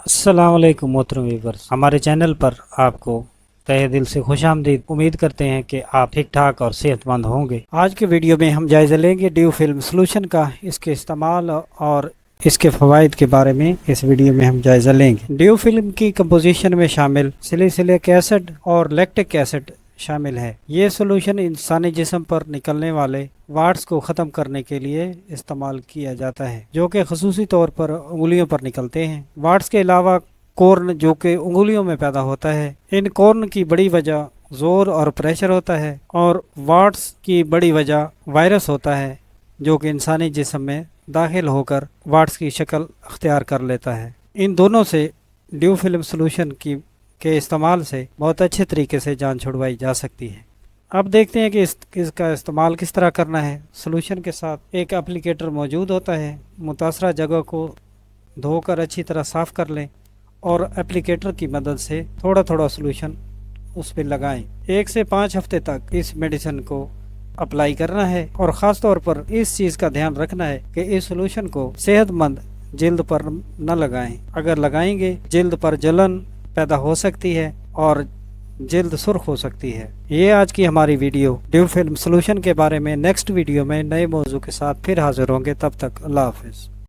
अस्सलाम वालेकुम मोहतरम व्यूअर्स, हमारे चैनल पर आपको तहे दिल से खुश आमदीद। उम्मीद करते हैं कि आप ठीक ठाक और सेहतमंद होंगे। आज के वीडियो में हम जायज़ा लेंगे ड्यू फिल्म सॉल्यूशन का, इसके इस्तेमाल और इसके फ़वाइद के बारे में इस वीडियो में हम जायज़ा लेंगे। ड्यू फिल्म की कंपोजिशन में शामिल सैलिसिलिक एसिड और लैक्टिक एसिड शामिल है। ये सॉल्यूशन इंसानी जिस्म पर निकलने वाले वाट्स को ख़त्म करने के लिए इस्तेमाल किया जाता है, जो कि खसूसी तौर पर उंगलियों पर निकलते हैं। वाट्स के अलावा कॉर्न, जो कि उंगलियों में पैदा होता है, इन कॉर्न की बड़ी वजह जोर और प्रेशर होता है, और वाट्स की बड़ी वजह वायरस होता है, जो कि इंसानी जिस्म में दाखिल होकर वाट्स की शक्ल अख्तियार कर लेता है। इन दोनों से ड्यू फिल्म सॉल्यूशन के इस्तेमाल से बहुत अच्छे तरीके से जान छुड़वाई जा सकती है। अब देखते हैं कि इसका इस्तेमाल किस तरह करना है। सॉल्यूशन के साथ एक एप्लीकेटर मौजूद होता है। मुतासरा जगह को धोकर अच्छी तरह साफ़ कर लें और एप्लीकेटर की मदद से थोड़ा थोड़ा सॉल्यूशन उस पर लगाएं। 1 से 5 हफ्ते तक इस मेडिसिन को अप्लाई करना है, और ख़ास तौर पर इस चीज़ का ध्यान रखना है कि इस सॉल्यूशन को सेहतमंद जिल्द पर न लगाएं। अगर लगाएंगे जिल्द पर जलन पैदा हो सकती है और जिल्द सुर्ख हो सकती है। ये आज की हमारी वीडियो ड्यू फिल्म सॉल्यूशन के बारे में। नेक्स्ट वीडियो में नए मौजू के साथ फिर हाजिर होंगे। तब तक अल्लाह हाफिज़।